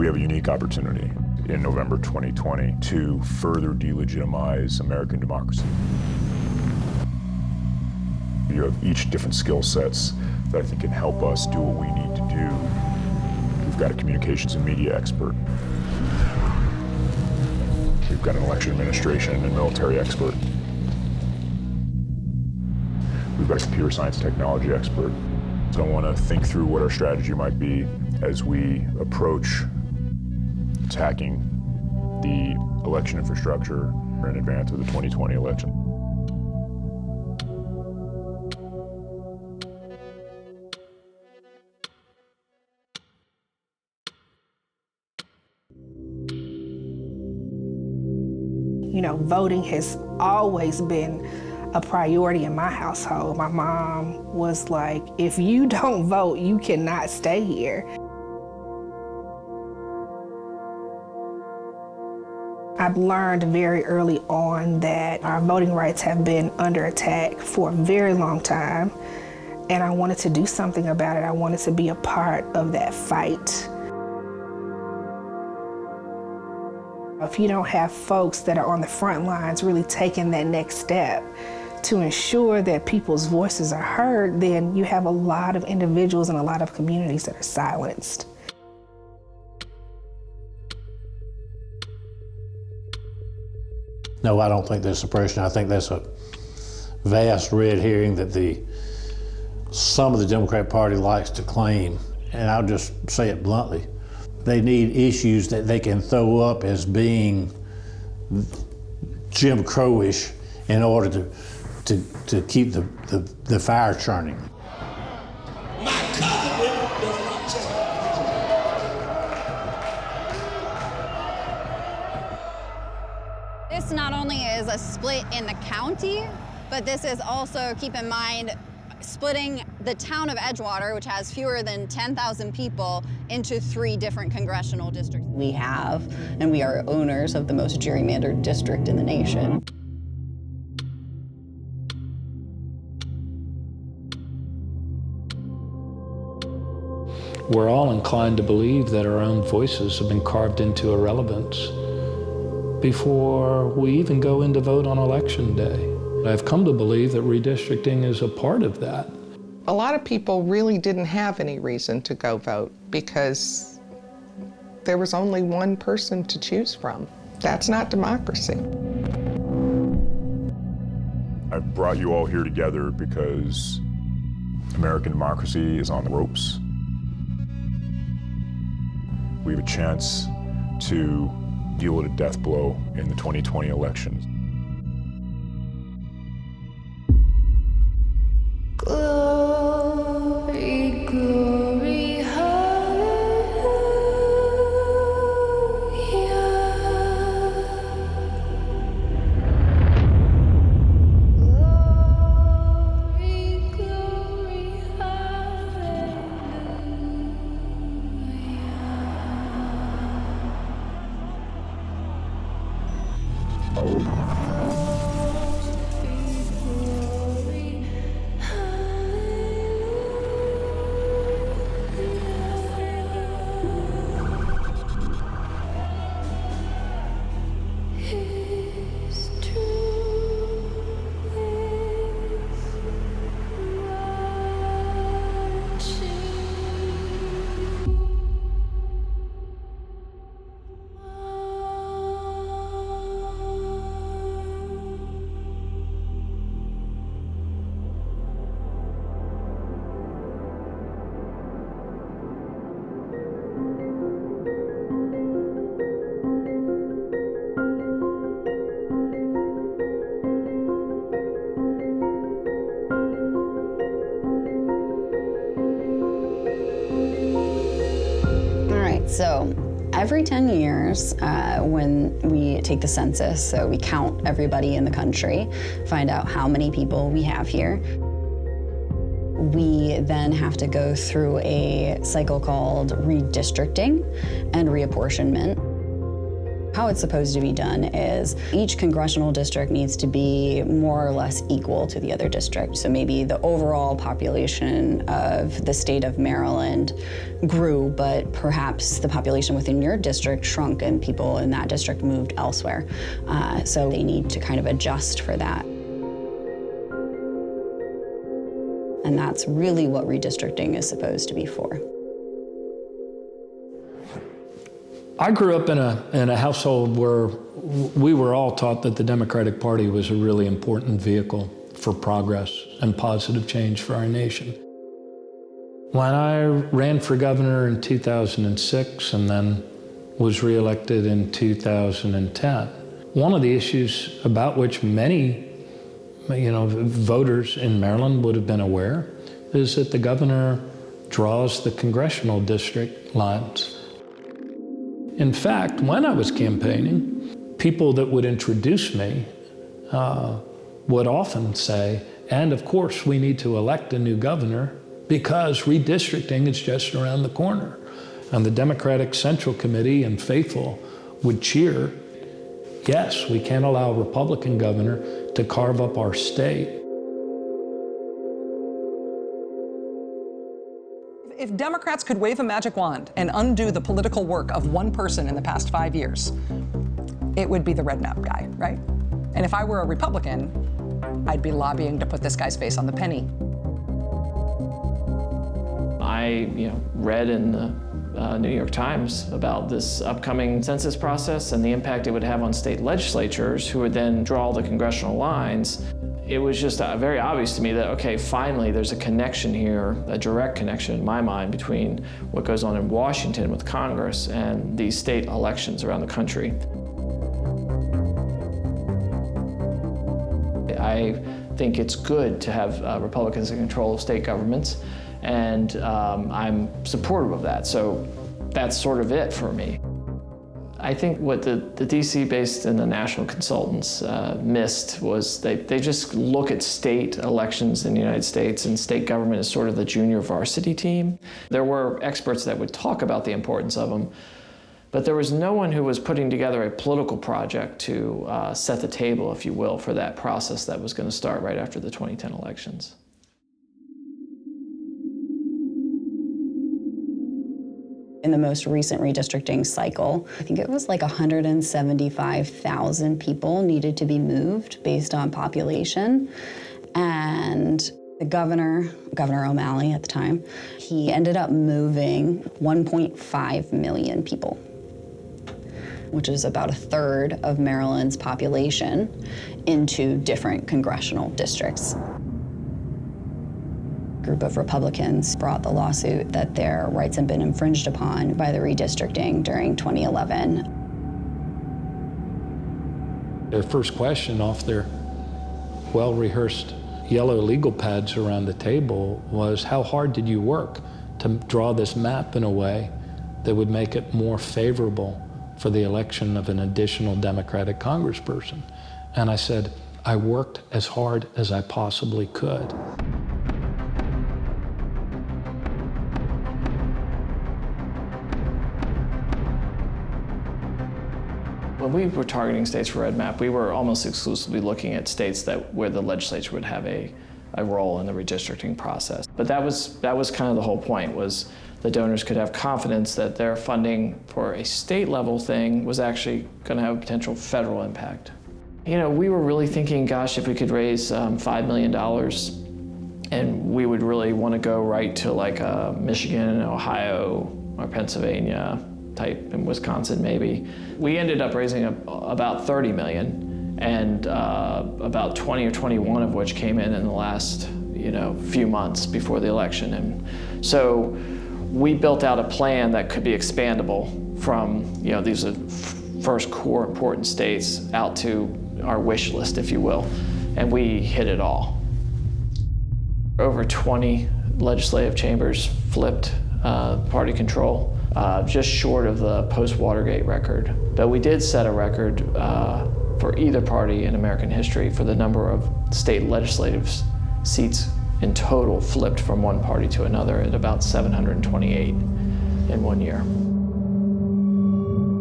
We have a unique opportunity in November 2020 to further delegitimize American democracy. You have each different skill sets that I think can help us do what we need to do. We've got a communications and media expert. We've got an election administration and military expert. We've got a computer science technology expert. So I want to think through what our strategy might be as we approach attacking the election infrastructure in advance of the 2020 election. You know, voting has always been a priority in my household. My mom was like, if you don't vote, you cannot stay here. I've learned very early on that our voting rights have been under attack for a very long time, and I wanted to do something about it. I wanted to be a part of that fight. If you don't have folks that are on the front lines really taking that next step to ensure that people's voices are heard, then you have a lot of individuals and a lot of communities that are silenced. No, I don't think there's suppression. I think that's a vast red herring that some of the Democrat Party likes to claim, and I'll just say it bluntly. They need issues that they can throw up as being Jim Crow-ish in order to keep the fire churning. This not only is a split in the county, but this is also, keep in mind, splitting the town of Edgewater, which has fewer than 10,000 people, into 3 different congressional districts. We have, and we are owners of the most gerrymandered district in the nation. We're all inclined to believe that our own voices have been carved into irrelevance before we even go in to vote on election day. I've come to believe that redistricting is a part of that. A lot of people really didn't have any reason to go vote because there was only one person to choose from. That's not democracy. I've brought you all here together because American democracy is on the ropes. We have a chance to deal with a death blow in the 2020 elections. Glory, glory, hallelujah. Glory, glory, hallelujah. So every 10 years, when we take the census, so we count everybody in the country, find out how many people we have here, we then have to go through a cycle called redistricting and reapportionment. How it's supposed to be done is each congressional district needs to be more or less equal to the other district. So maybe the overall population of the state of Maryland grew, but perhaps the population within your district shrunk and people in that district moved elsewhere. So they need to kind of adjust for that. And that's really what redistricting is supposed to be for. I grew up in a household where we were all taught that the Democratic Party was a really important vehicle for progress and positive change for our nation. When I ran for governor in 2006 and then was reelected in 2010, one of the issues about which many voters in Maryland would have been aware is that the governor draws the congressional district lines. In fact, when I was campaigning, people that would introduce me would often say, and of course we need to elect a new governor because redistricting is just around the corner. And the Democratic Central Committee and faithful would cheer, yes, we can't allow a Republican governor to carve up our state. If Democrats could wave a magic wand and undo the political work of one person in the past 5 years, it would be the red map guy, right? And if I were a Republican, I'd be lobbying to put this guy's face on the penny. I read in the New York Times about this upcoming census process and the impact it would have on state legislatures who would then draw the congressional lines. It was just very obvious to me that, okay, finally there's a connection here, a direct connection in my mind between what goes on in Washington with Congress and these state elections around the country. I think it's good to have Republicans in control of state governments, and I'm supportive of that. So that's sort of it for me. I think what the DC-based and the national consultants missed was they just look at state elections in the United States and state government as sort of the junior varsity team. There were experts that would talk about the importance of them, but there was no one who was putting together a political project to set the table, if you will, for that process that was going to start right after the 2010 elections. In the most recent redistricting cycle, I think it was like 175,000 people needed to be moved based on population. And the Governor O'Malley at the time, he ended up moving 1.5 million people, which is about a third of Maryland's population, into different congressional districts. Group of Republicans brought the lawsuit that their rights had been infringed upon by the redistricting during 2011. Their first question off their well-rehearsed yellow legal pads around the table was, how hard did you work to draw this map in a way that would make it more favorable for the election of an additional Democratic congressperson? And I said, I worked as hard as I possibly could. When we were targeting states for Red Map, we were almost exclusively looking at states where the legislature would have a role in the redistricting process. But that was kind of the whole point, was the donors could have confidence that their funding for a state level thing was actually going to have a potential federal impact. We were really thinking, gosh, if we could raise $5 million and we would really want to go right to like Michigan, Ohio, or Pennsylvania type, in Wisconsin maybe. We ended up raising about 30 million, and about 20 or 21 of which came in the last few months before the election. And so we built out a plan that could be expandable from these first core important states out to our wish list, if you will, and we hit it all. Over 20 legislative chambers flipped party control. Just short of the post-Watergate record. But we did set a record for either party in American history for the number of state legislative seats in total flipped from one party to another at about 728 in 1 year.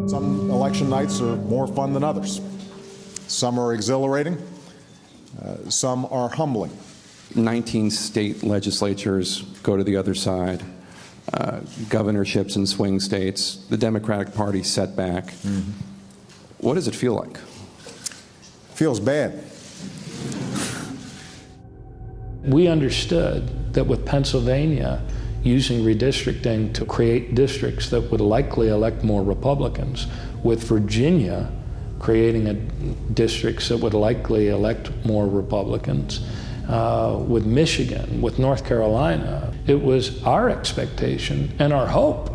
Some election nights are more fun than others. Some are exhilarating, some are humbling. 19 state legislatures go to the other side, governorships in swing states, the Democratic Party set back. Mm-hmm. What does it feel like? Feels bad. We understood that with Pennsylvania using redistricting to create districts that would likely elect more Republicans, with Virginia creating districts that would likely elect more Republicans, with Michigan, with North Carolina, it was our expectation and our hope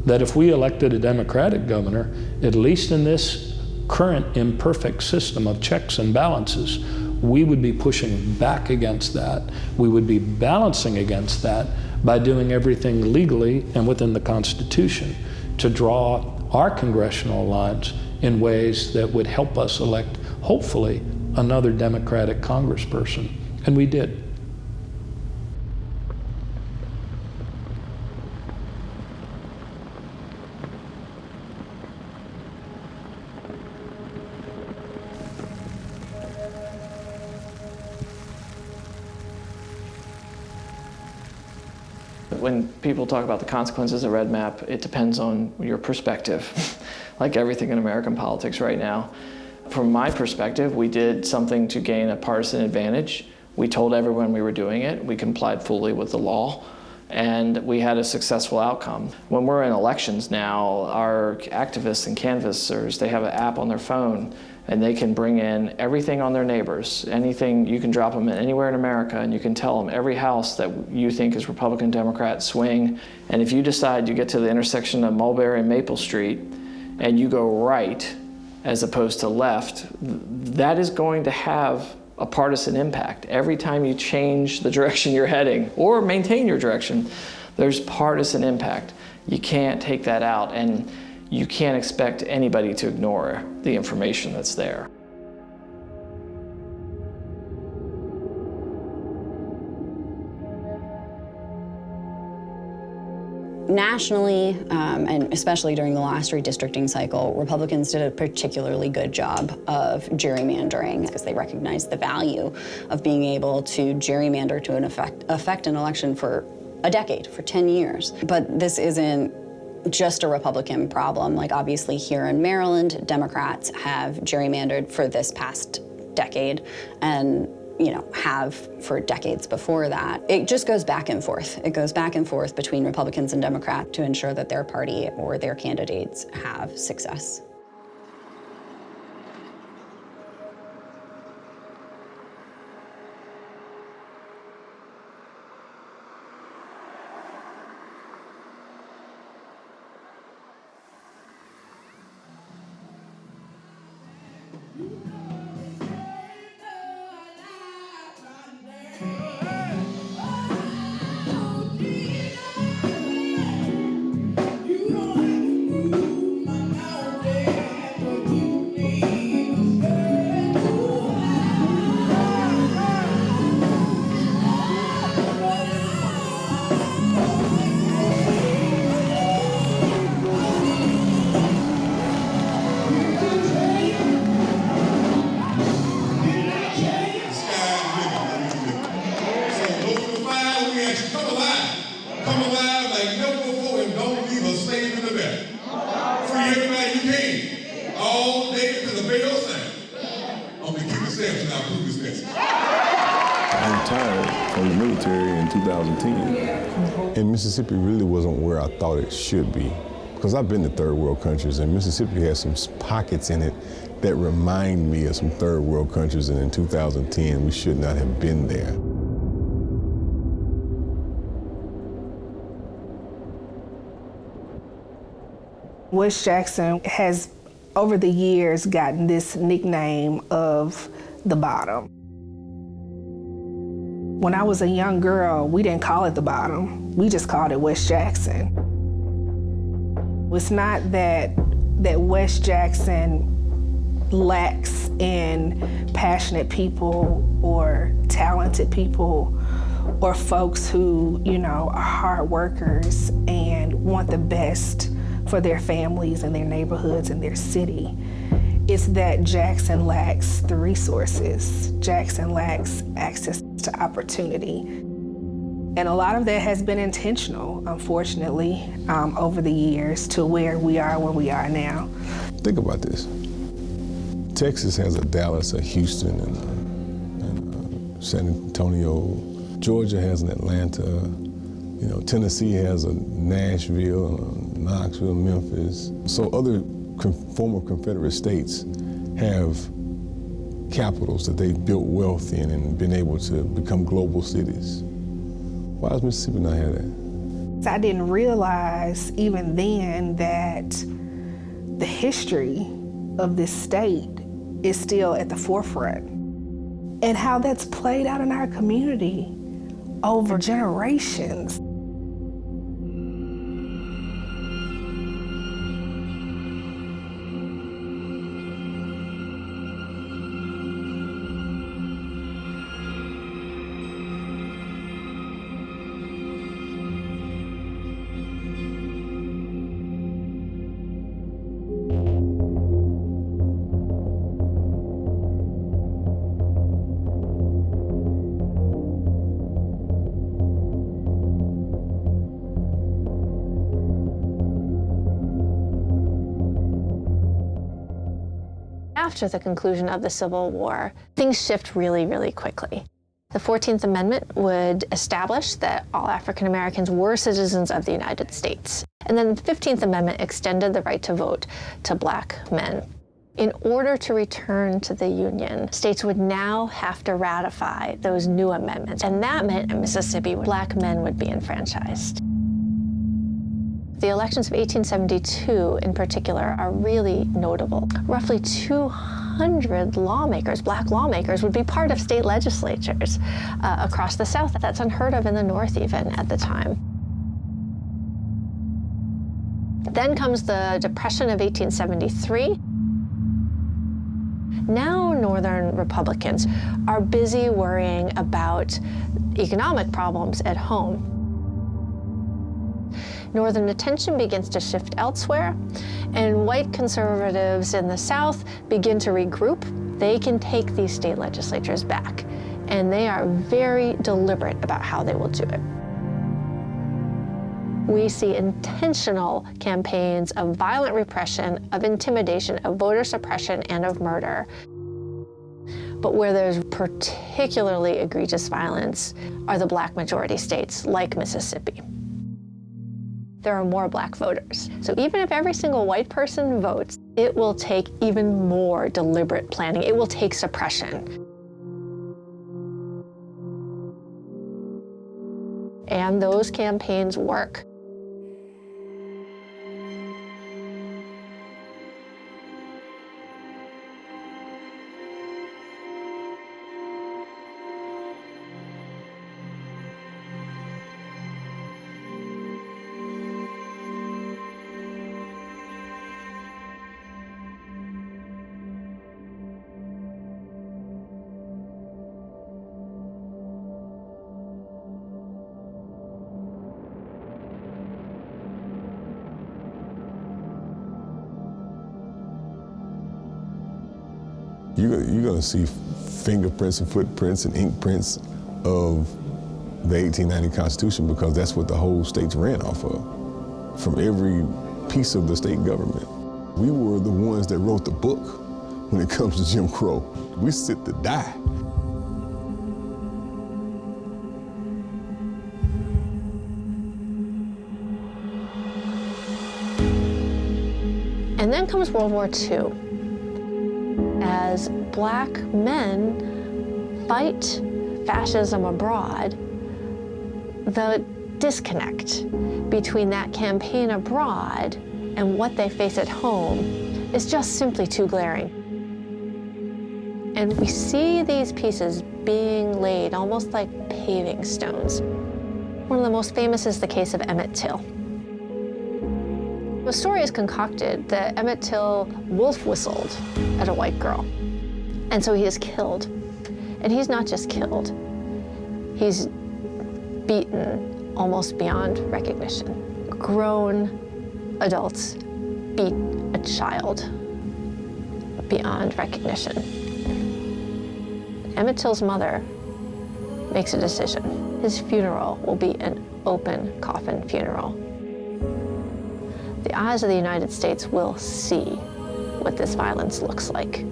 that if we elected a Democratic governor, at least in this current imperfect system of checks and balances, we would be pushing back against that. We would be balancing against that by doing everything legally and within the Constitution to draw our congressional lines in ways that would help us elect, hopefully, another Democratic congressperson. And we did. When people talk about the consequences of Red Map, it depends on your perspective, like everything in American politics right now. From my perspective, we did something to gain a partisan advantage. We told everyone we were doing it. We complied fully with the law, and we had a successful outcome. When we're in elections now, our activists and canvassers, they have an app on their phone, and they can bring in everything on their neighbors. Anything, you can drop them in anywhere in America, and you can tell them every house that you think is Republican, Democrat, swing. And if you decide you get to the intersection of Mulberry and Maple Street, and you go right as opposed to left, that is going to have a partisan impact. Every time you change the direction you're heading or maintain your direction, there's partisan impact. You can't take that out, and you can't expect anybody to ignore the information that's there. Nationally, and especially during the last redistricting cycle, Republicans did a particularly good job of gerrymandering because they recognized the value of being able to gerrymander to affect an election for a decade, for 10 years. But this isn't just a Republican problem. Like, obviously here in Maryland, Democrats have gerrymandered for this past decade and have for decades before that. It just goes back and forth. It goes back and forth between Republicans and Democrats to ensure that their party or their candidates have success. I retired from the military in 2010. And Mississippi really wasn't where I thought it should be. Because I've been to third world countries, and Mississippi has some pockets in it that remind me of some third world countries, and in 2010, we should not have been there. West Jackson has, over the years, gotten this nickname of the bottom. When I was a young girl, we didn't call it the bottom. We just called it West Jackson. It's not that West Jackson lacks in passionate people or talented people or folks who, are hard workers and want the best for their families and their neighborhoods and their city. It's that Jackson lacks the resources. Jackson lacks access to opportunity. And a lot of that has been intentional, unfortunately, over the years to where we are now. Think about this. Texas has a Dallas, a Houston, and San Antonio. Georgia has an Atlanta. You know, Tennessee has a Nashville, Knoxville, Memphis. So other former Confederate states have capitals that they've built wealth in and been able to become global cities. Why does Mississippi not have that? I didn't realize even then that the history of this state is still at the forefront, and how that's played out in our community over generations. After the conclusion of the Civil War, things shift really, really quickly. The 14th Amendment would establish that all African Americans were citizens of the United States. And then the 15th Amendment extended the right to vote to Black men. In order to return to the Union, states would now have to ratify those new amendments. And that meant in Mississippi, Black men would be enfranchised. The elections of 1872 in particular are really notable. Roughly 200 lawmakers, Black lawmakers, would be part of state legislatures across the South. That's unheard of in the North even at the time. Then comes the Depression of 1873. Now Northern Republicans are busy worrying about economic problems at home. Northern attention begins to shift elsewhere, and white conservatives in the South begin to regroup. They can take these state legislatures back, and they are very deliberate about how they will do it. We see intentional campaigns of violent repression, of intimidation, of voter suppression, and of murder. But where there's particularly egregious violence are the Black majority states like Mississippi. There are more Black voters. So even if every single white person votes, it will take even more deliberate planning. It will take suppression. And those campaigns work. You're going to see fingerprints and footprints and ink prints of the 1890 Constitution because that's what the whole state's ran off of, from every piece of the state government. We were the ones that wrote the book when it comes to Jim Crow. We sit to die. And then comes World War II. As Black men fight fascism abroad, the disconnect between that campaign abroad and what they face at home is just simply too glaring. And we see these pieces being laid almost like paving stones. One of the most famous is the case of Emmett Till. The story is concocted that Emmett Till wolf whistled at a white girl. And so he is killed. And he's not just killed, he's beaten almost beyond recognition, grown adults beat a child beyond recognition. Emmett Till's mother makes a decision. His funeral will be an open coffin funeral. The eyes of the United States will see what this violence looks like.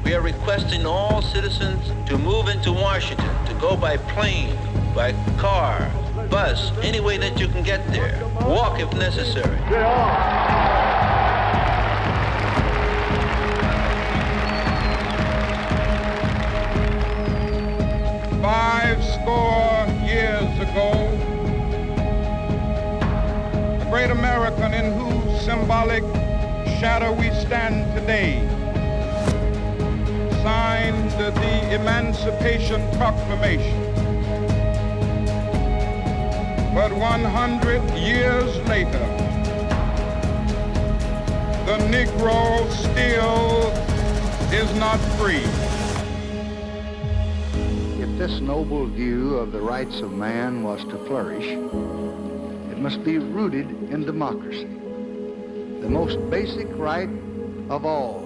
We are requesting all citizens to move into Washington, to go by plane, by car, bus, any way that you can get there. Walk if necessary. Five score years ago, the great American in whose symbolic shadow we stand today signed the Emancipation Proclamation. But 100 years later, the Negro still is not free. If this noble view of the rights of man was to flourish, it must be rooted in democracy. The most basic right of all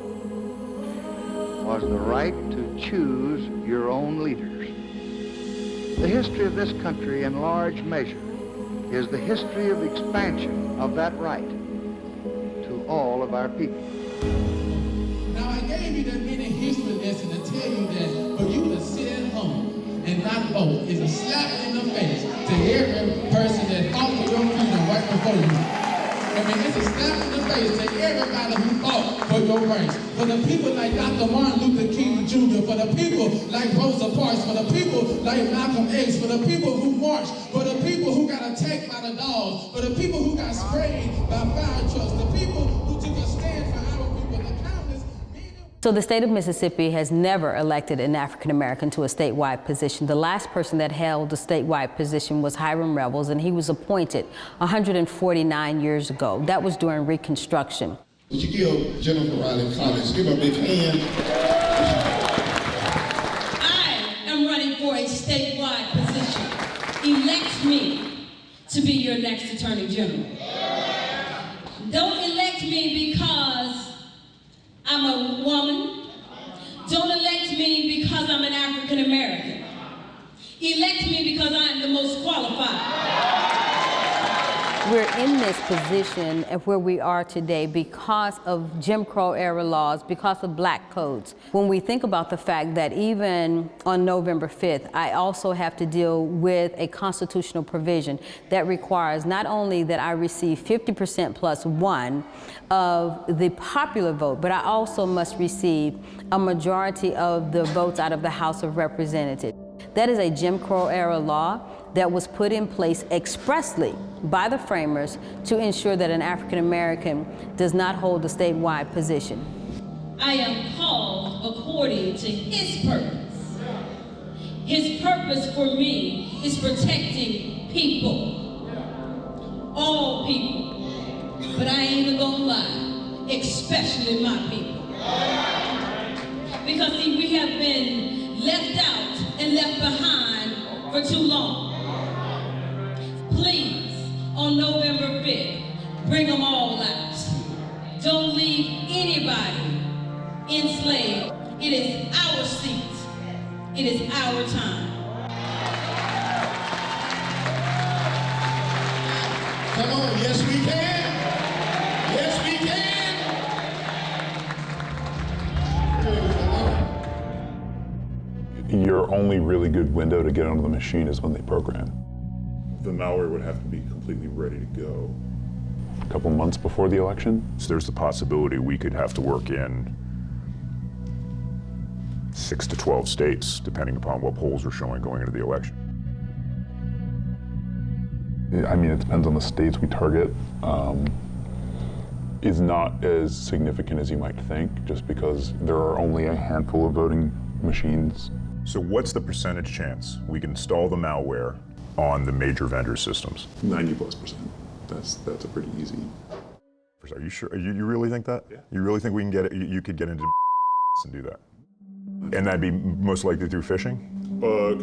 was the right to choose your own leaders. The history of this country, in large measure, is the history of expansion of that right to all of our people. Now, I gave you that mini history lesson to tell you that for you to sit at home and not vote is a slap in the face to every person that fought for your freedom right before you. I mean, it's a slap in the face to everybody who fought for your rights. For the people like Dr. Martin Luther King Jr., for the people like Rosa Parks, for the people like Malcolm X, for the people who marched, for the people who got attacked by the dogs, for the people who got sprayed by fire trucks, the people who took a stand for our people, the countless. So the state of Mississippi has never elected an African American to a statewide position. The last person that held a statewide position was Hiram Revels, and he was appointed 149 years ago. That was during Reconstruction. Would you give Jennifer Riley Collins, give her a big hand. I am running for a statewide position. Elect me to be your next Attorney General. Don't elect me because I'm a woman. Don't elect me because I'm an African American. Elect me because I'm the most qualified. We're in this position of where we are today because of Jim Crow era laws, because of black codes. When we think about the fact that even on November 5th, I also have to deal with a constitutional provision that requires not only that I receive 50% plus one of the popular vote, but I also must receive a majority of the votes out of the House of Representatives. That is a Jim Crow era law that was put in place expressly by the framers to ensure that an African American does not hold a statewide position. I am called according to His purpose. His purpose for me is protecting people, all people, but I ain't even gonna lie, especially my people. Because see, we have been left out and left behind for too long. Please, on November 5th, bring them all out. Don't leave anybody enslaved. It is our seat. It is our time. Come on, yes we can. Yes we can. Your only really good window to get onto the machine is when they program. The malware would have to be completely ready to go a couple months before the election. So there's the possibility we could have to work in 6 to 12 states, depending upon what polls are showing going into the election. I mean, it depends on the states we target. Is not as significant as you might think, just because there are only a handful of voting machines. So what's the percentage chance we can install the malware on the major vendor systems? 90+%. That's a pretty easy. Are you sure? You really think that? Yeah. You really think we can get it? You could get into and do that? And that'd be most likely through phishing?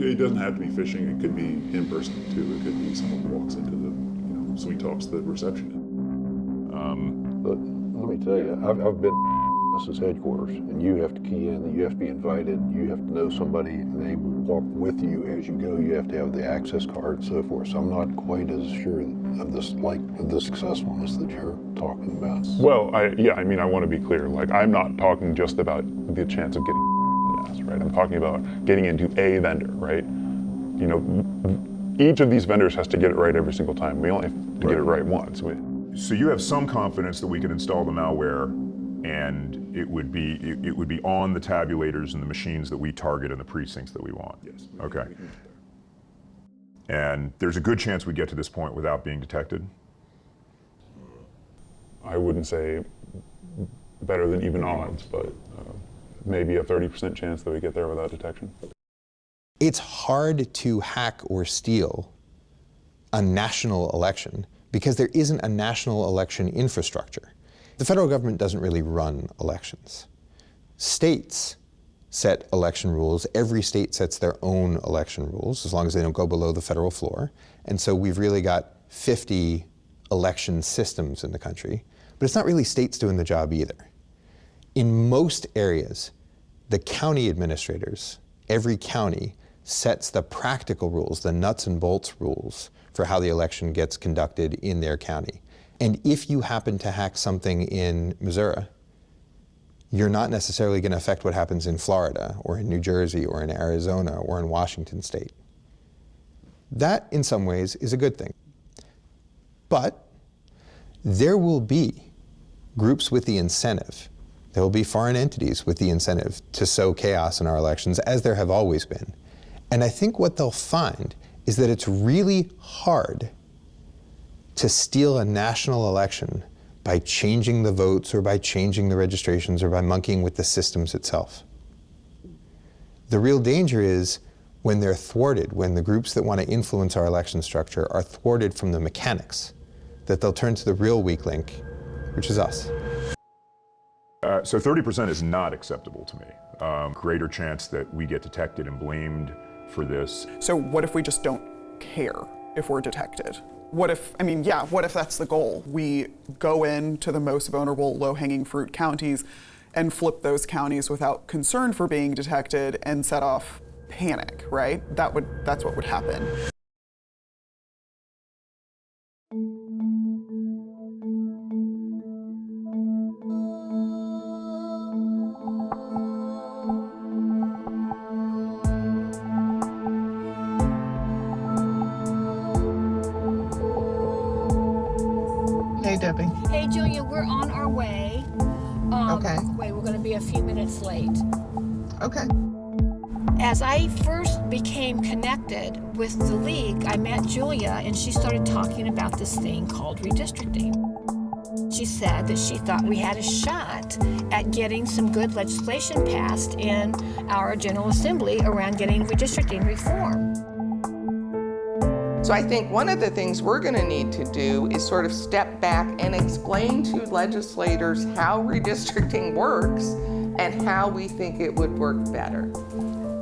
It doesn't have to be phishing. It could be in person too. It could be someone walks into the, sweet talks the receptionist. But let me tell you, I've been this is headquarters, and you have to key in, you have to be invited, you have to know somebody, and they walk with you as you go. You have to have the access card and so forth. So I'm not quite as sure of this, of the successfulness that you're talking about. Well, I want to be clear. I'm not talking just about the chance of getting ass, right? I'm talking about getting into a vendor, right? Each of these vendors has to get it right every single time. We only have to get it right once. So you have some confidence that we can install the malware and it would be on the tabulators and the machines that we target in the precincts that we want? Yes. Okay. And there's a good chance we get to this point without being detected? I wouldn't say better than even odds, but maybe a 30% chance that we get there without detection. It's hard to hack or steal a national election because there isn't a national election infrastructure. The federal government doesn't really run elections. States set election rules. Every state sets their own election rules as long as they don't go below the federal floor. And so we've really got 50 election systems in the country, but it's not really states doing the job either. In most areas, the county administrators, every county sets the practical rules, the nuts and bolts rules for how the election gets conducted in their county. And if you happen to hack something in Missouri, you're not necessarily going to affect what happens in Florida or in New Jersey or in Arizona or in Washington state. That, in some ways, is a good thing. But there will be groups with the incentive, there will be foreign entities with the incentive to sow chaos in our elections, as there have always been. And I think what they'll find is that it's really hard to steal a national election by changing the votes or by changing the registrations or by monkeying with the systems itself. The real danger is when they're thwarted, when the groups that want to influence our election structure are thwarted from the mechanics, that they'll turn to the real weak link, which is us. So 30% is not acceptable to me. Greater chance that we get detected and blamed for this. So what if we just don't care if we're detected? What if that's the goal? We go into the most vulnerable, low-hanging fruit counties and flip those counties without concern for being detected and set off panic, right? That's what would happen. Hey, Debbie. Hey, Julia, we're on our way. Okay. Wait, we're going to be a few minutes late. Okay. As I first became connected with the league, I met Julia, and she started talking about this thing called redistricting. She said that she thought we had a shot at getting some good legislation passed in our General Assembly around getting redistricting reform. So I think one of the things we're going to need to do is sort of step back and explain to legislators how redistricting works and how we think it would work better.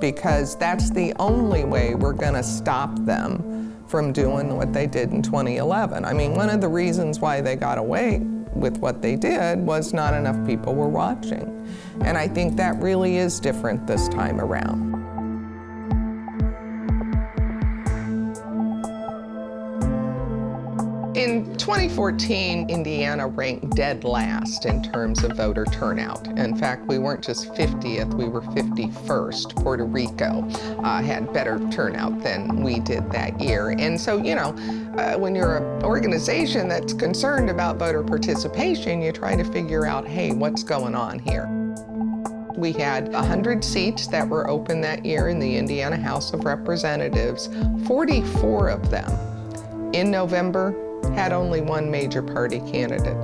Because that's the only way we're going to stop them from doing what they did in 2011. I mean, one of the reasons why they got away with what they did was not enough people were watching. And I think that really is different this time around. In 2014, Indiana ranked dead last in terms of voter turnout. In fact, we weren't just 50th, we were 51st. Puerto Rico had better turnout than we did that year. And so, when you're an organization that's concerned about voter participation, you try to figure out, hey, what's going on here? We had 100 seats that were open that year in the Indiana House of Representatives. 44 of them in November had only one major party candidate.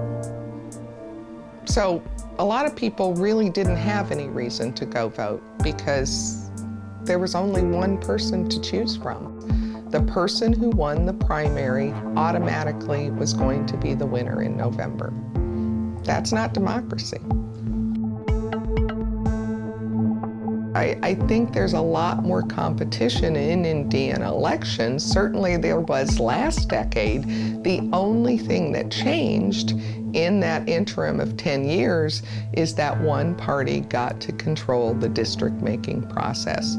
So a lot of people really didn't have any reason to go vote because there was only one person to choose from. The person who won the primary automatically was going to be the winner in November. That's not democracy. I think there's a lot more competition in Indiana elections. Certainly there was last decade. The only thing that changed in that interim of 10 years is that one party got to control the district-making process.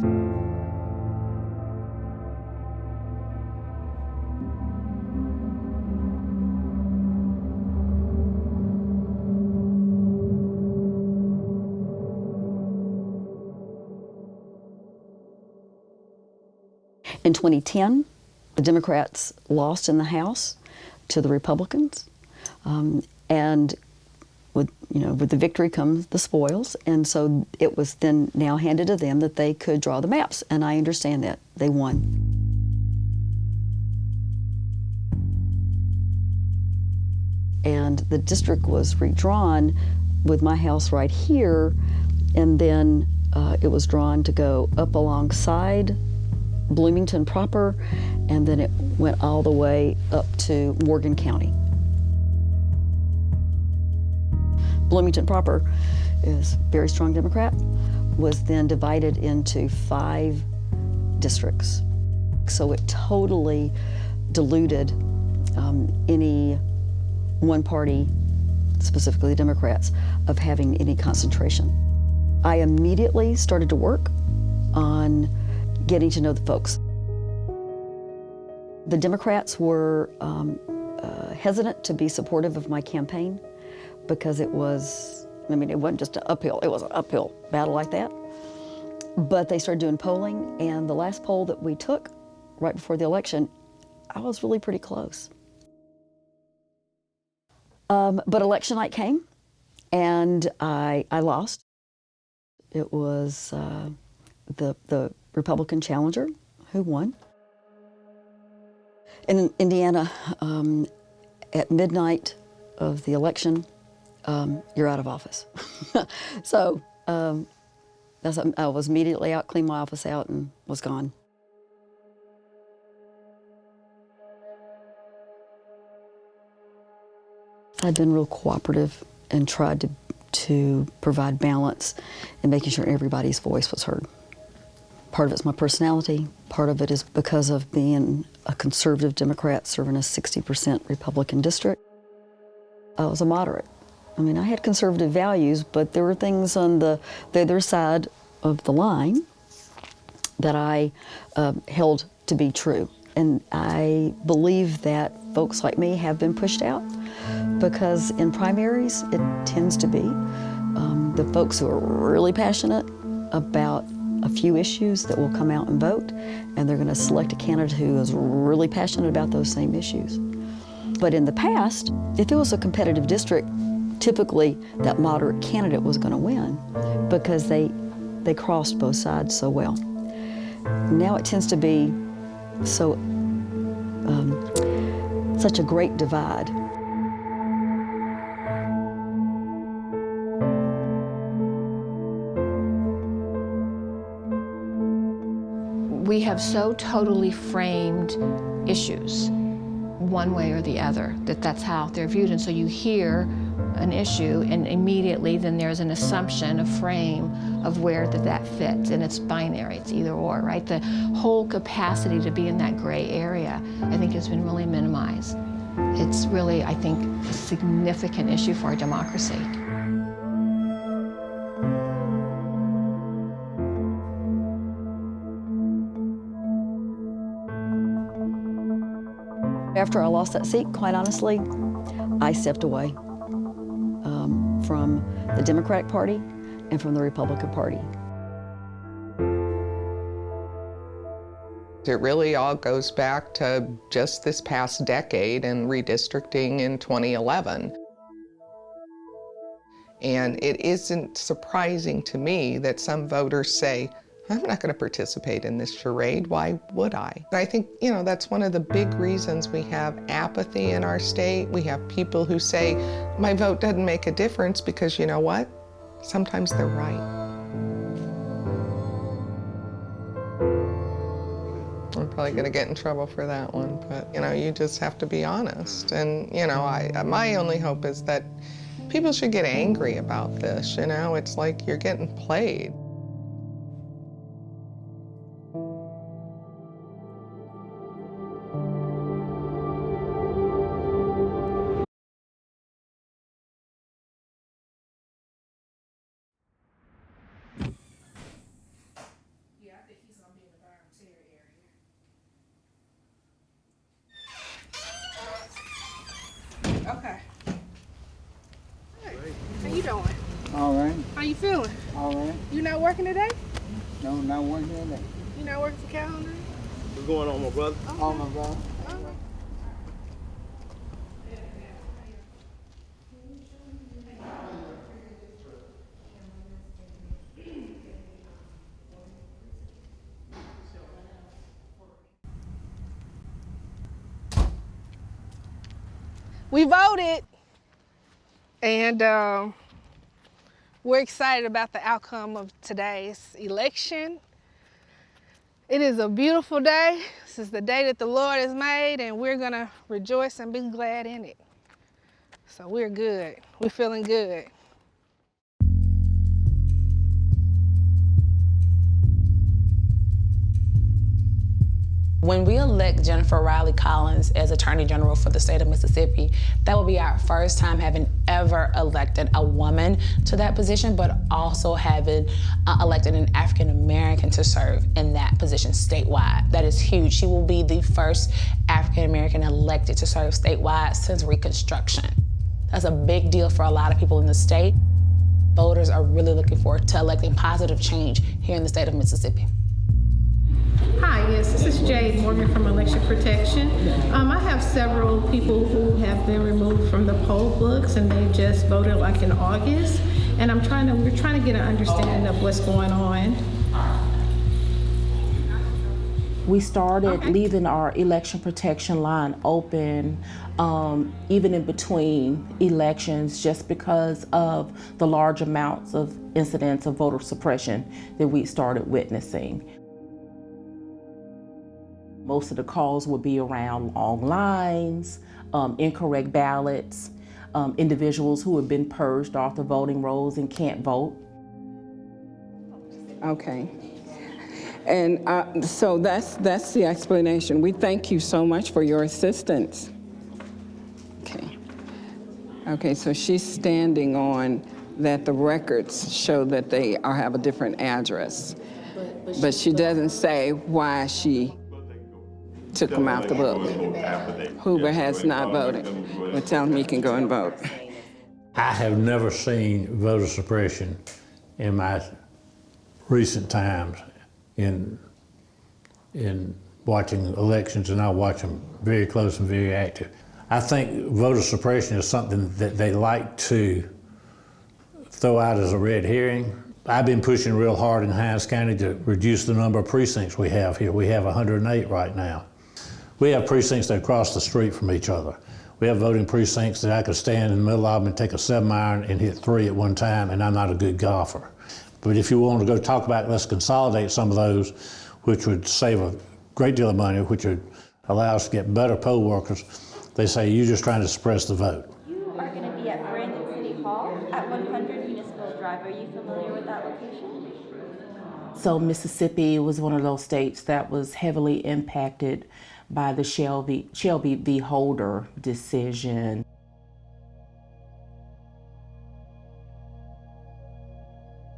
In 2010, the Democrats lost in the House to the Republicans, and with the victory comes the spoils, and so it was then now handed to them that they could draw the maps, and I understand that. They won. And the district was redrawn with my house right here, and then it was drawn to go up alongside Bloomington proper, and then it went all the way up to Morgan County. Bloomington proper is very strong Democrat, was then divided into 5 districts. So it totally diluted any one party, specifically the Democrats, of having any concentration. I immediately started to work on getting to know the folks. The Democrats were hesitant to be supportive of my campaign because it wasn't just an uphill, it was an uphill battle like that. But they started doing polling, and the last poll that we took right before the election, I was really pretty close. But election night came, and I lost. It was the Republican challenger who won. In Indiana, at midnight of the election, you're out of office. So I was immediately out, cleaned my office out, and was gone. I'd been real cooperative and tried to provide balance and making sure everybody's voice was heard. Part of it's my personality, part of it is because of being a conservative Democrat serving a 60% Republican district. I was a moderate. I mean, I had conservative values, but there were things on the other side of the line that I held to be true. And I believe that folks like me have been pushed out because in primaries, it tends to be the folks who are really passionate about a few issues that will come out and vote, and they're going to select a candidate who is really passionate about those same issues. But in the past, if it was a competitive district, typically that moderate candidate was going to win because they crossed both sides so well. Now it tends to be such a great divide. We have so totally framed issues one way or the other, that's how they're viewed. And so you hear an issue and immediately then there's an assumption, a frame of where that fits, and it's binary, it's either or, right? The whole capacity to be in that gray area, I think, has been really minimized. It's really, I think, a significant issue for our democracy. After I lost that seat, quite honestly, I stepped away from the Democratic Party and from the Republican Party. It really all goes back to just this past decade and redistricting in 2011. And it isn't surprising to me that some voters say, I'm not going to participate in this charade. Why would I? I think, that's one of the big reasons we have apathy in our state. We have people who say, my vote doesn't make a difference because you know what? Sometimes they're right. I'm probably going to get in trouble for that one, but, you just have to be honest. And, my only hope is that people should get angry about this, It's like you're getting played. feeling? All right. You not working today? No, not working today. You not working for Calhoun? What's going on, my brother? Okay. Oh, my brother. We voted, and we're excited about the outcome of today's election. It is a beautiful day. This is the day that the Lord has made, and we're gonna rejoice and be glad in it. So we're good. We're feeling good. When we elect Jennifer Riley Collins as Attorney General for the state of Mississippi, that will be our first time having ever elected a woman to that position, but also having elected an African American to serve in that position statewide. That is huge. She will be the first African American elected to serve statewide since Reconstruction. That's a big deal for a lot of people in the state. Voters are really looking forward to electing positive change here in the state of Mississippi. Hi, yes, this is Jade Morgan from Election Protection. I have several people who have been removed from the poll books, and they just voted like in August. And we're trying to get an understanding of what's going on. We started leaving our election protection line open even in between elections, just because of the large amounts of incidents of voter suppression that we started witnessing. Most of the calls would be around long lines, incorrect ballots, individuals who have been purged off the voting rolls and can't vote. Okay. And so that's the explanation. We thank you so much for your assistance. Okay. Okay, so she's standing on that the records show that they have a different address. But she doesn't say why she took them out the book. Hoover has not voted. But tell him he can go and vote. I have never seen voter suppression in my recent times in watching elections, and I watch them very close and very active. I think voter suppression is something that they like to throw out as a red herring. I've been pushing real hard in Hinds County to reduce the number of precincts we have here. We have 108 right now. We have precincts that cross the street from each other. We have voting precincts that I could stand in the middle of them and take a 7-iron and hit 3 at one time, and I'm not a good golfer. But if you want to go talk about, let's consolidate some of those, which would save a great deal of money, which would allow us to get better poll workers, they say you're just trying to suppress the vote. You are going to be at Brandon City Hall at 100 Municipal Drive. Are you familiar with that location? So Mississippi was one of those states that was heavily impacted by the Shelby v. Holder decision.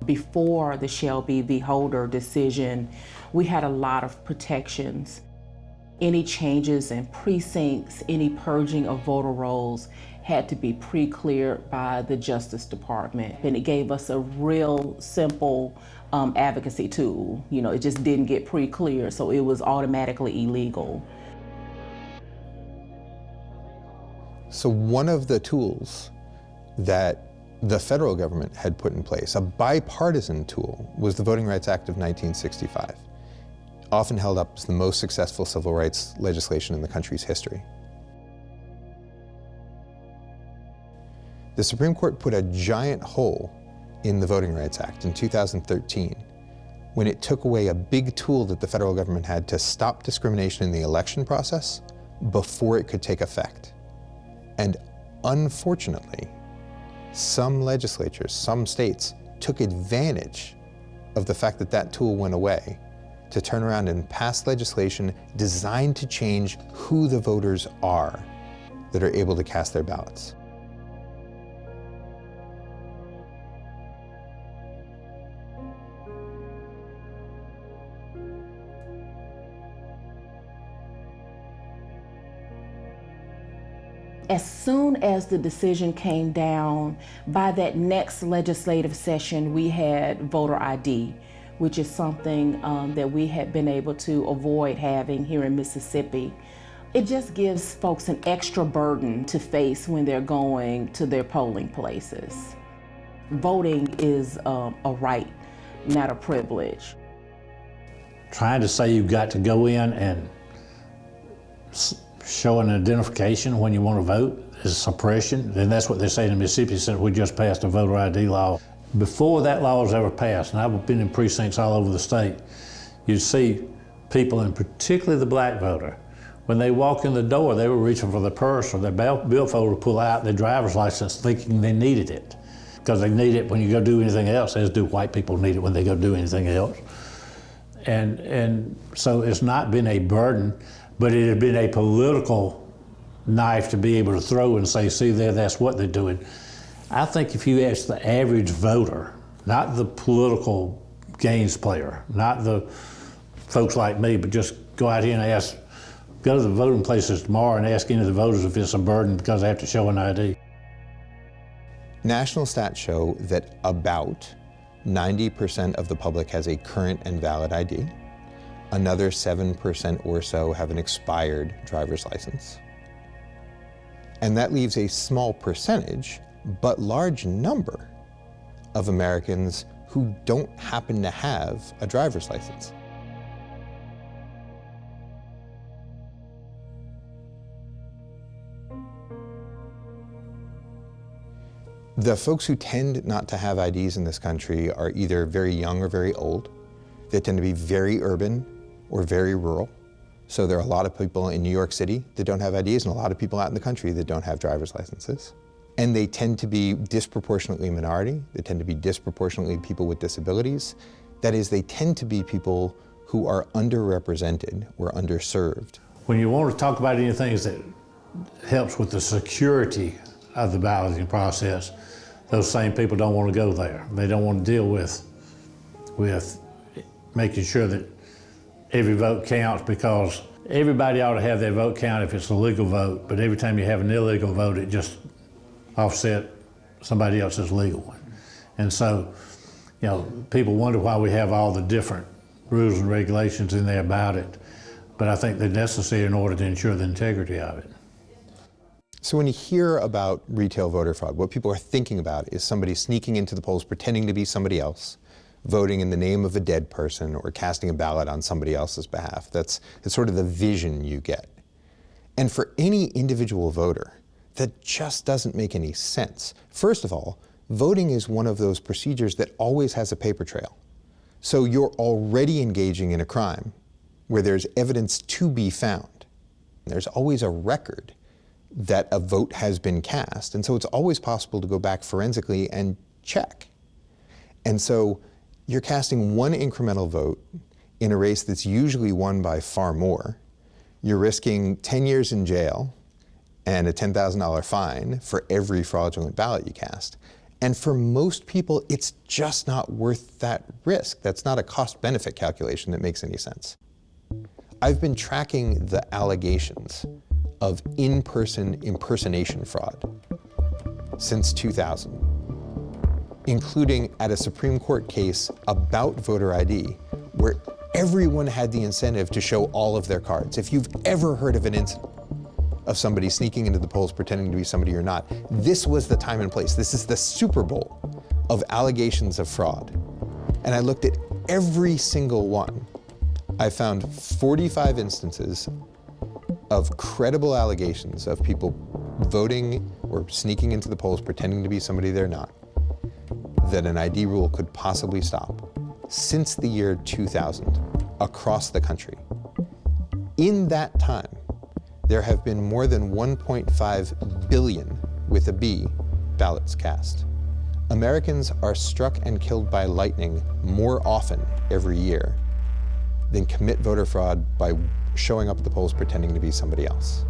Before the Shelby v. Holder decision, we had a lot of protections. Any changes in precincts, any purging of voter rolls had to be pre-cleared by the Justice Department. And it gave us a real simple advocacy tool. You know, it just didn't get pre-cleared, so it was automatically illegal. So one of the tools that the federal government had put in place, a bipartisan tool, was the Voting Rights Act of 1965, often held up as the most successful civil rights legislation in the country's history. The Supreme Court put a giant hole in the Voting Rights Act in 2013 when it took away a big tool that the federal government had to stop discrimination in the election process before it could take effect. And unfortunately, some legislatures, some states, took advantage of the fact that that tool went away to turn around and pass legislation designed to change who the voters are that are able to cast their ballots. As soon as the decision came down, by that next legislative session, we had voter ID, which is something that we had been able to avoid having here in Mississippi. It just gives folks an extra burden to face when they're going to their polling places. Voting is a right, not a privilege. Trying to say you've got to go in and show an identification when you want to vote is suppression, and that's what they're saying in Mississippi since we just passed a voter ID law. Before that law was ever passed, and I've been in precincts all over the state, you'd see people, and particularly the black voter, when they walk in the door, they were reaching for their purse or their billfold to pull out their driver's license thinking they needed it. Because they need it when you go do anything else, as do white people need it when they go do anything else. And so it's not been a burden, but it had been a political knife to be able to throw and say, see there, that's what they're doing. I think if you ask the average voter, not the political gains player, not the folks like me, but just go out here and ask, go to the voting places tomorrow and ask any of the voters if it's a burden because they have to show an ID. National stats show that about 90% of the public has a current and valid ID. Another 7% or so have an expired driver's license. And that leaves a small percentage, but large number, of Americans who don't happen to have a driver's license. The folks who tend not to have IDs in this country are either very young or very old. They tend to be very urban or very rural. So there are a lot of people in New York City that don't have IDs and a lot of people out in the country that don't have driver's licenses. And they tend to be disproportionately minority. They tend to be disproportionately people with disabilities. That is, they tend to be people who are underrepresented or underserved. When you want to talk about anything that helps with the security of the balloting process, those same people don't want to go there. They don't want to deal with making sure that every vote counts, because everybody ought to have their vote count if it's a legal vote, but every time you have an illegal vote, it just offset somebody else's legal one. And so, you know, people wonder why we have all the different rules and regulations in there about it, but I think they're necessary in order to ensure the integrity of it. So when you hear about retail voter fraud, what people are thinking about is somebody sneaking into the polls, pretending to be somebody else, voting in the name of a dead person or casting a ballot on somebody else's behalf. That's sort of the vision you get. And for any individual voter, that just doesn't make any sense. First of all, voting is one of those procedures that always has a paper trail. So you're already engaging in a crime where there's evidence to be found. There's always a record that a vote has been cast, and so it's always possible to go back forensically and check. And so you're casting one incremental vote in a race that's usually won by far more. You're risking 10 years in jail and a $10,000 fine for every fraudulent ballot you cast. And for most people, it's just not worth that risk. That's not a cost-benefit calculation that makes any sense. I've been tracking the allegations of in-person impersonation fraud since 2000, including at a Supreme Court case about voter ID, where everyone had the incentive to show all of their cards. If you've ever heard of an incident of somebody sneaking into the polls pretending to be somebody you're not, this was the time and place. This is the Super Bowl of allegations of fraud. And I looked at every single one. I found 45 instances of credible allegations of people voting or sneaking into the polls pretending to be somebody they're not, that an ID rule could possibly stop since the year 2000 across the country. In that time, there have been more than 1.5 billion, with a B, ballots cast. Americans are struck and killed by lightning more often every year than commit voter fraud by showing up at the polls pretending to be somebody else.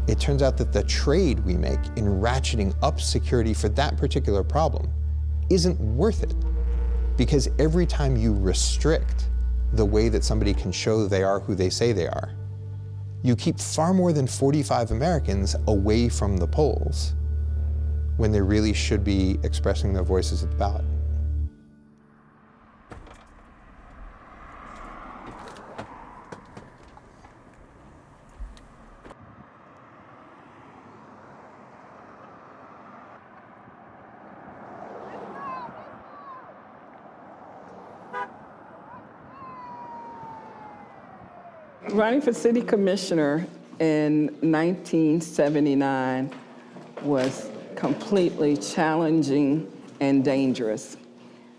It turns out that the trade we make in ratcheting up security for that particular problem isn't worth it, because every time you restrict the way that somebody can show they are who they say they are, you keep far more than 45 Americans away from the polls when they really should be expressing their voices at the ballot. Running for city commissioner in 1979 was completely challenging and dangerous.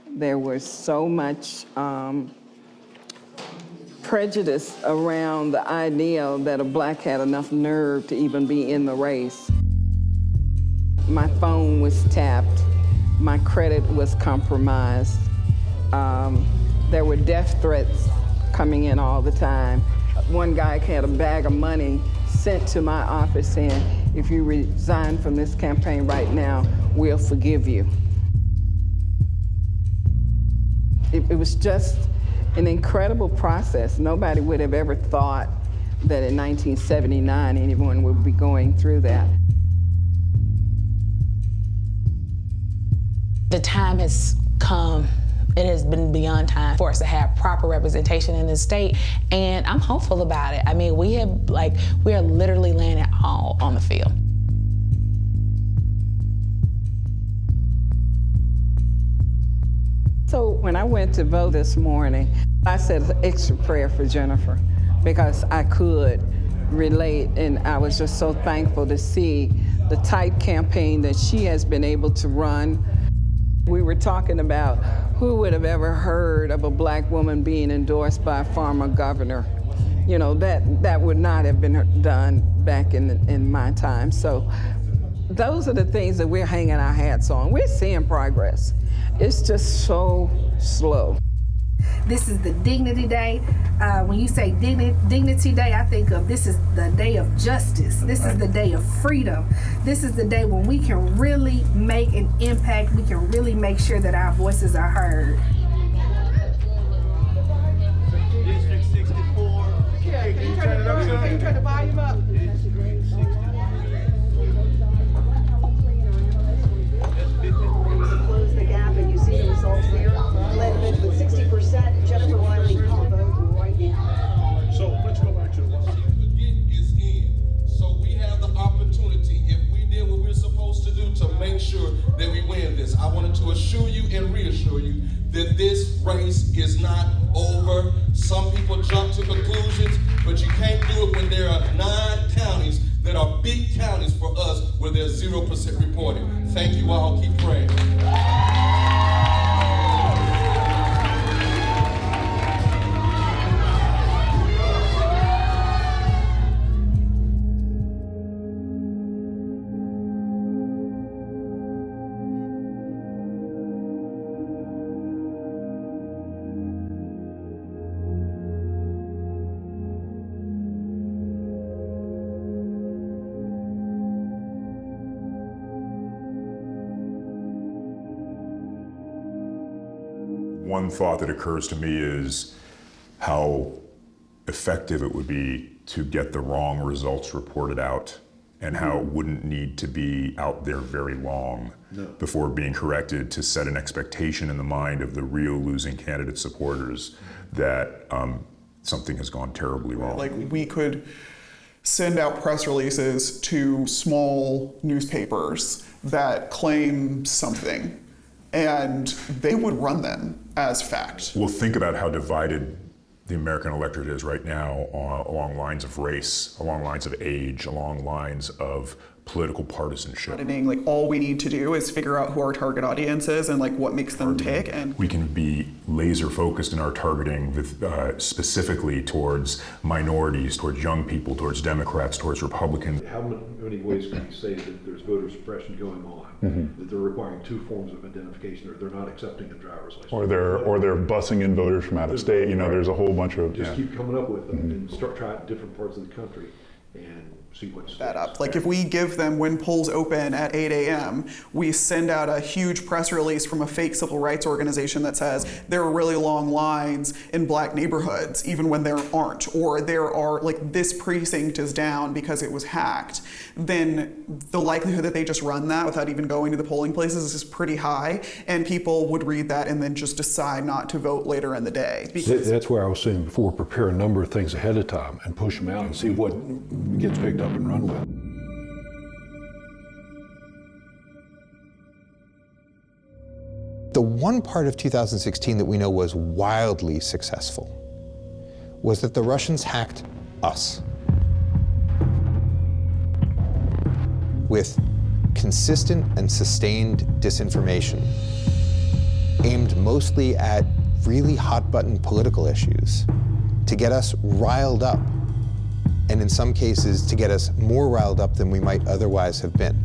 There was so much prejudice around the idea that a black had enough nerve to even be in the race. My phone was tapped. My credit was compromised. There were death threats coming in all the time. One guy had a bag of money sent to my office saying, if you resign from this campaign right now, we'll forgive you. It was just an incredible process. Nobody would have ever thought that in 1979 anyone would be going through that. The time has come. It has been beyond time for us to have proper representation in this state, and I'm hopeful about it. I mean, we are literally laying it all on the field. So when I went to vote this morning, I said an extra prayer for Jennifer because I could relate, and I was just so thankful to see the tight campaign that she has been able to run. We were talking about who would have ever heard of a black woman being endorsed by a former governor. You know, that would not have been done back in my time. So those are the things that we're hanging our hats on. We're seeing progress. It's just so slow. This is the Dignity Day. When you say Dignity Day, I think of this is the day of justice. This is the day of freedom. This is the day when we can really make an impact. We can really make sure that our voices are heard. District 64. Okay, can you turn it up? Can you turn the volume up? Close the gap, and you see the results there. Led with 60%. Jennifer Wiley called vote right now. So let's go back to the is in. So we have the opportunity, if we did what we're supposed to do, to make sure that we win this. I wanted to assure you and reassure you that this race is not over. Some people jump to conclusions, but you can't do it when there are 9 counties that are big counties for us where there's 0% reporting. Thank you all. Keep praying. One thought that occurs to me is how effective it would be to get the wrong results reported out, and how it wouldn't need to be out there very long before being corrected, to set an expectation in the mind of the real losing candidate supporters that something has gone terribly wrong. Like, we could send out press releases to small newspapers that claim something, and they would run them as fact. Well, think about how divided the American electorate is right now along lines of race, along lines of age, along lines of political partisanship. Like, all we need to do is figure out who our target audience is and like what makes them tick, and we can be laser focused in our targeting with, specifically towards minorities, towards young people, towards Democrats, towards Republicans. How many ways can you say that there's voter suppression going on? That they're requiring 2 forms of identification, or they're not accepting a driver's license, or they're busing in voters from out of state. You know, there's a whole bunch of keep coming up with them and start trying different parts of the country and that up. Like if we give them when polls open at 8 a.m., we send out a huge press release from a fake civil rights organization that says there are really long lines in black neighborhoods, even when there aren't, or there are, like, this precinct is down because it was hacked, then the likelihood that they just run that without even going to the polling places is pretty high, and people would read that and then just decide not to vote later in the day. That's where I was saying before, prepare a number of things ahead of time and push them out and see what gets picked up and run with. The one part of 2016 that we know was wildly successful was that the Russians hacked us with consistent and sustained disinformation aimed mostly at really hot-button political issues to get us riled up, and in some cases to get us more riled up than we might otherwise have been.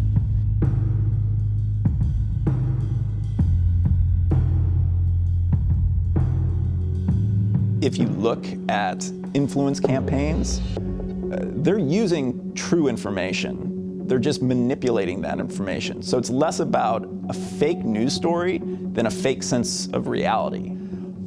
If you look at influence campaigns, they're using true information. They're just manipulating that information. So it's less about a fake news story than a fake sense of reality.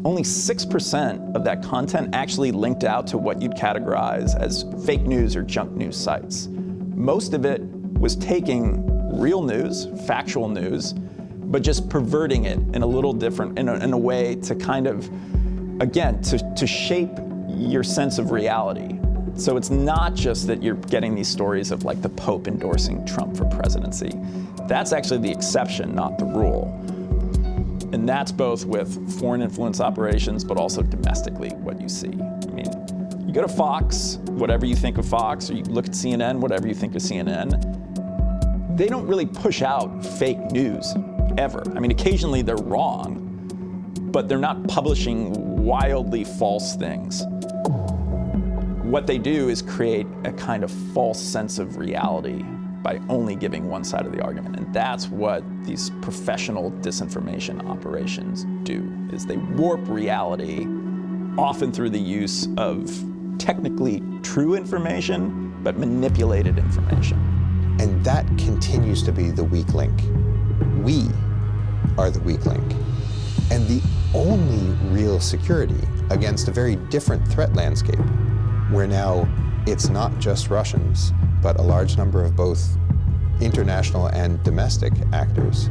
Only 6% of that content actually linked out to what you'd categorize as fake news or junk news sites. Most of it was taking real news, factual news, but just perverting it in a little different, in a way to kind of, again, to shape your sense of reality. So it's not just that you're getting these stories of like the Pope endorsing Trump for presidency. That's actually the exception, not the rule. And that's both with foreign influence operations, but also domestically what you see. I mean, you go to Fox, whatever you think of Fox, or you look at CNN, whatever you think of CNN, they don't really push out fake news, ever. I mean, occasionally they're wrong, but they're not publishing wildly false things. What they do is create a kind of false sense of reality by only giving one side of the argument. And that's what these professional disinformation operations do, is they warp reality, often through the use of technically true information, but manipulated information. And that continues to be the weak link. We are the weak link. And the only real security against a very different threat landscape, where now it's not just Russians, but a large number of both international and domestic actors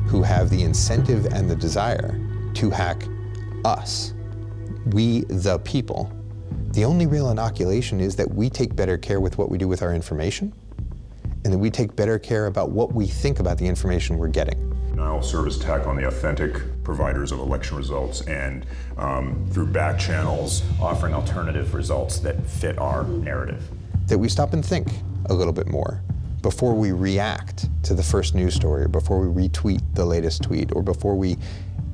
who have the incentive and the desire to hack us, we the people. The only real inoculation is that we take better care with what we do with our information, and that we take better care about what we think about the information we're getting. Denial of service attack on the authentic providers of election results, and through back channels offering alternative results that fit our narrative. That we stop and think a little bit more before we react to the first news story, or before we retweet the latest tweet, or before we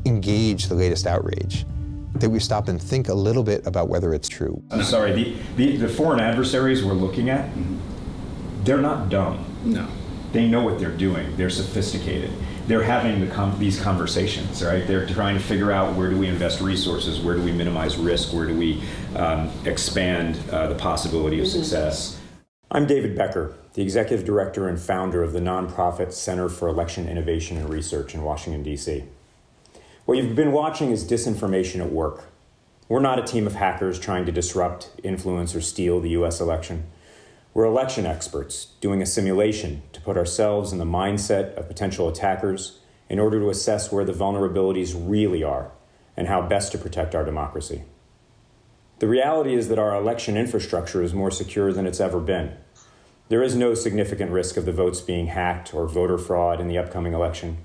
engage the latest outrage. That we stop and think a little bit about whether it's true. I'm sorry, the foreign adversaries we're looking at, they're not dumb. No. They know what they're doing. They're sophisticated. They're having these conversations, right? They're trying to figure out, where do we invest resources, where do we minimize risk, where do we expand the possibility of success. I'm David Becker, the Executive Director and founder of the nonprofit Center for Election Innovation and Research in Washington, D.C. What you've been watching is disinformation at work. We're not a team of hackers trying to disrupt, influence, or steal the U.S. election. We're election experts doing a simulation to put ourselves in the mindset of potential attackers in order to assess where the vulnerabilities really are and how best to protect our democracy. The reality is that our election infrastructure is more secure than it's ever been. There is no significant risk of the votes being hacked or voter fraud in the upcoming election.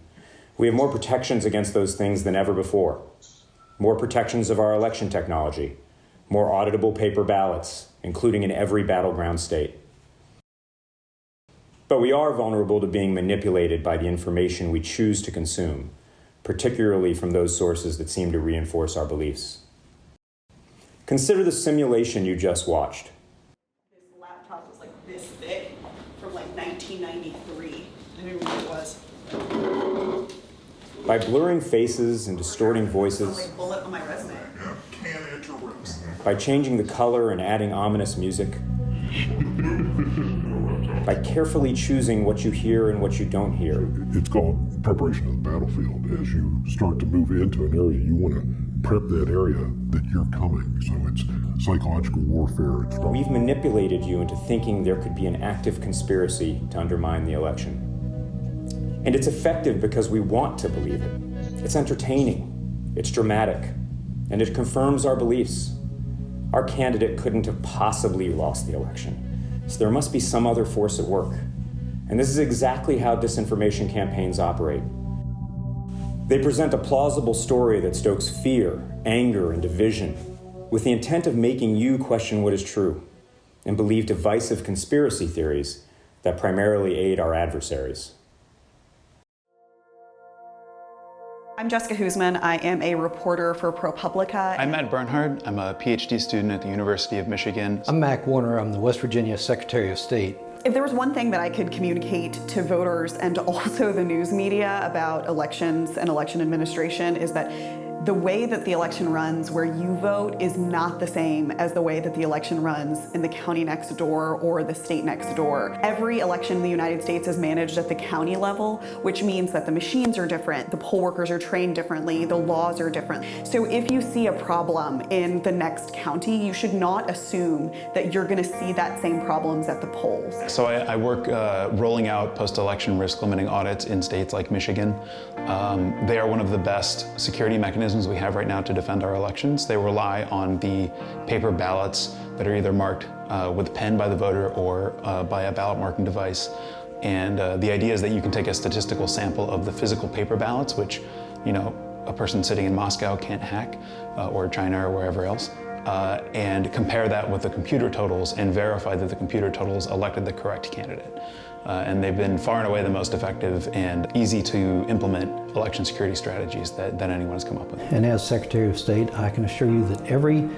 We have more protections against those things than ever before. More protections of our election technology, more auditable paper ballots, including in every battleground state. But we are vulnerable to being manipulated by the information we choose to consume, particularly from those sources that seem to reinforce our beliefs. Consider the simulation you just watched. This laptop was like this thick from like 1993. I didn't know what it was. By blurring faces and distorting voices, Like bullet on my resume. by changing the color and adding ominous music, by carefully choosing what you hear and what you don't hear. It's called preparation of the battlefield. As you start to move into an area, you want to prep that area that you're coming. So it's psychological warfare. We've manipulated you into thinking there could be an active conspiracy to undermine the election. And it's effective because we want to believe it. It's entertaining, it's dramatic, and it confirms our beliefs. Our candidate couldn't have possibly lost the election, so there must be some other force at work. And this is exactly how disinformation campaigns operate. They present a plausible story that stokes fear, anger, and division, with the intent of making you question what is true and believe divisive conspiracy theories that primarily aid our adversaries. I'm Jessica Huseman. I am a reporter for ProPublica. I'm Matt Bernhard. I'm a PhD student at the University of Michigan. I'm Mac Warner. I'm the West Virginia Secretary of State. If there was one thing that I could communicate to voters and also the news media about elections and election administration is that the way that the election runs where you vote is not the same as the way that the election runs in the county next door or the state next door. Every election in the United States is managed at the county level, which means that the machines are different, the poll workers are trained differently, the laws are different. So if you see a problem in the next county, you should not assume that you're going to see that same problems at the polls. So I work rolling out post-election risk limiting audits in states like Michigan. They are one of the best security mechanisms we have right now to defend our elections. They rely on the paper ballots that are either marked with a pen by the voter or by a ballot marking device. And the idea is that you can take a statistical sample of the physical paper ballots, which, you know, a person sitting in Moscow can't hack, or China or wherever else, and compare that with the computer totals and verify that the computer totals elected the correct candidate. And they've been far and away the most effective and easy to implement election security strategies that anyone has come up with. And as Secretary of State, I can assure you that every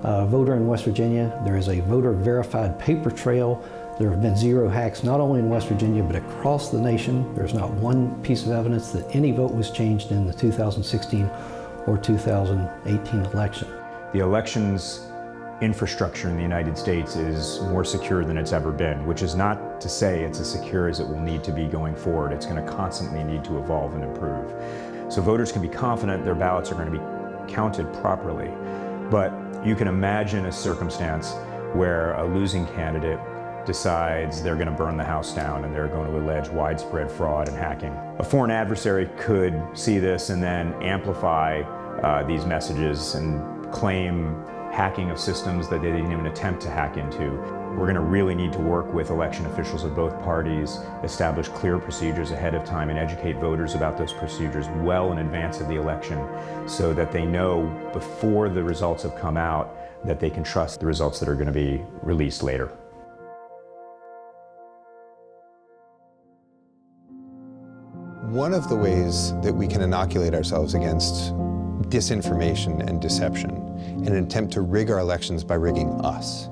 voter in West Virginia, there is a voter verified paper trail. There have been zero hacks, not only in West Virginia, but across the nation. There's not one piece of evidence that any vote was changed in the 2016 or 2018 election. The elections infrastructure in the United States is more secure than it's ever been, which is not to say it's as secure as it will need to be going forward. It's going to constantly need to evolve and improve. So voters can be confident their ballots are going to be counted properly. But you can imagine a circumstance where a losing candidate decides they're going to burn the house down and they're going to allege widespread fraud and hacking. A foreign adversary could see this and then amplify these messages and claim hacking of systems that they didn't even attempt to hack into. We're going to really need to work with election officials of both parties, establish clear procedures ahead of time, and educate voters about those procedures well in advance of the election so that they know before the results have come out that they can trust the results that are going to be released later. One of the ways that we can inoculate ourselves against disinformation and deception in an attempt to rig our elections by rigging us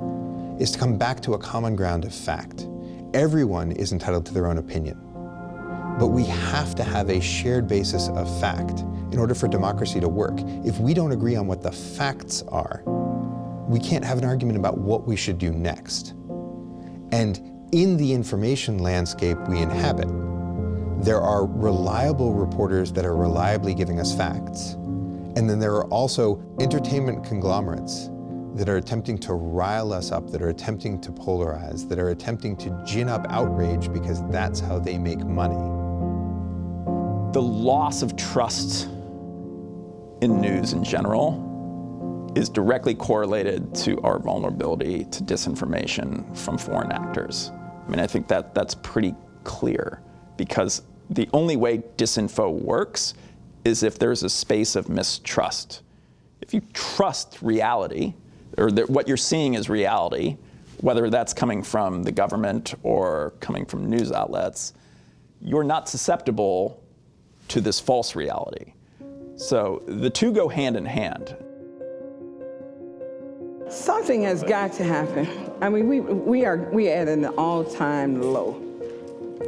is to come back to a common ground of fact. Everyone is entitled to their own opinion, but we have to have a shared basis of fact in order for democracy to work. If we don't agree on what the facts are, we can't have an argument about what we should do next. And in the information landscape we inhabit, there are reliable reporters that are reliably giving us facts. And then there are also entertainment conglomerates that are attempting to rile us up, that are attempting to polarize, that are attempting to gin up outrage because that's how they make money. The loss of trust in news in general is directly correlated to our vulnerability to disinformation from foreign actors. I mean, I think that's pretty clear, because the only way disinfo works is if there's a space of mistrust. If you trust reality, or that what you're seeing is reality, whether that's coming from the government or coming from news outlets, you're not susceptible to this false reality. So the two go hand in hand. Something has got to happen. I mean, we are at an all-time low.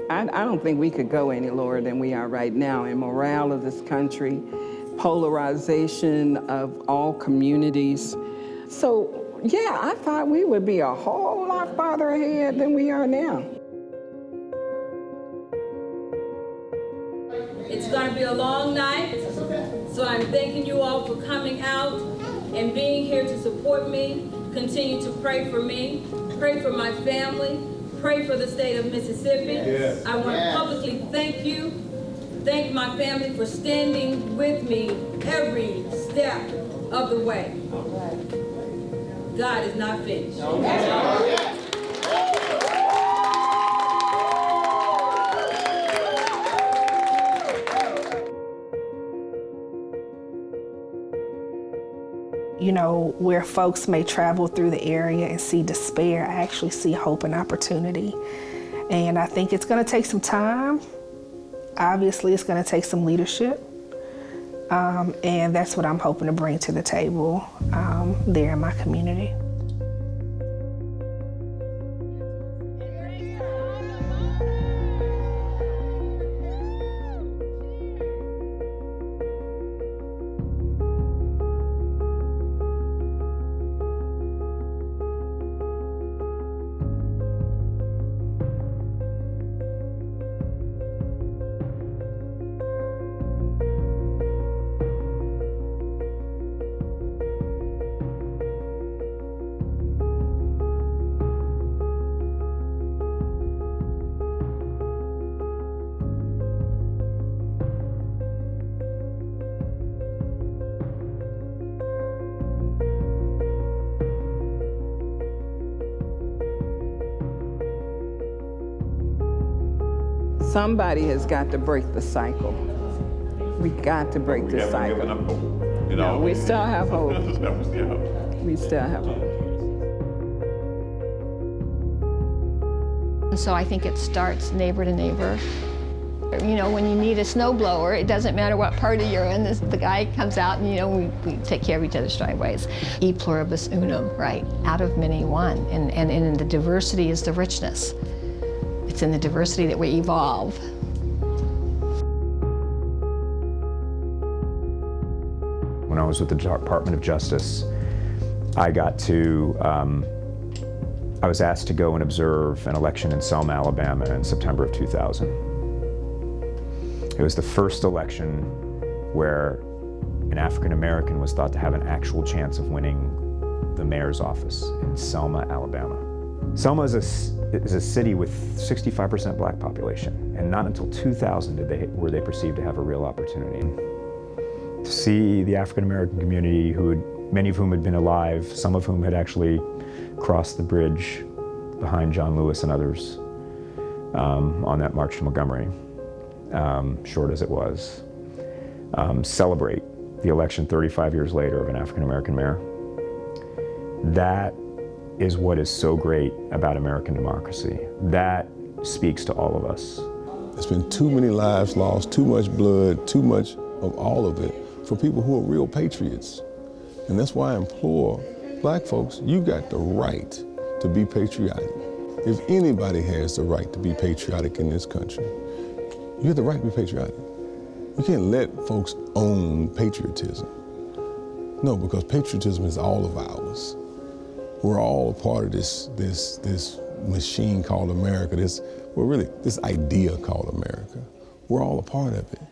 I don't think we could go any lower than we are right now in morale of this country, polarization of all communities. So, yeah, I thought we would be a whole lot farther ahead than we are now. It's going to be a long night, so I'm thanking you all for coming out and being here to support me. Continue to pray for me, pray for my family, pray for the state of Mississippi. Yes. I want to publicly thank you, thank my family for standing with me every step of the way. God is not finished. You know, where folks may travel through the area and see despair, I actually see hope and opportunity. And I think it's going to take some time. Obviously, it's going to take some leadership. And that's what I'm hoping to bring to the table there in my community. Somebody has got to break the cycle. We got to break the cycle. You know, no, we still have hope. We still have hope. So I think it starts neighbor to neighbor. You know, when you need a snowblower, it doesn't matter what party you're in, the guy comes out and, you know, we take care of each other's driveways. E pluribus unum, right? Out of many, one. And in the diversity is the richness. It's in the diversity that we evolve. When I was with the Department of Justice, I was asked to go and observe an election in Selma, Alabama in September of 2000. It was the first election where an African American was thought to have an actual chance of winning the mayor's office in Selma, Alabama. Selma is a city with 65% black population, and not until 2000 were they perceived to have a real opportunity. To see the African American community, many of whom had been alive, some of whom had actually crossed the bridge behind John Lewis and others on that march to Montgomery, short as it was, celebrate the election 35 years later of an African American mayor. That is what is so great about American democracy. That speaks to all of us. There's been too many lives lost, too much blood, too much of all of it for people who are real patriots. And that's why I implore black folks, you got the right to be patriotic. If anybody has the right to be patriotic in this country, you have the right to be patriotic. You can't let folks own patriotism. No, because patriotism is all of ours. We're all a part of this machine called America, this idea called America. We're all a part of it.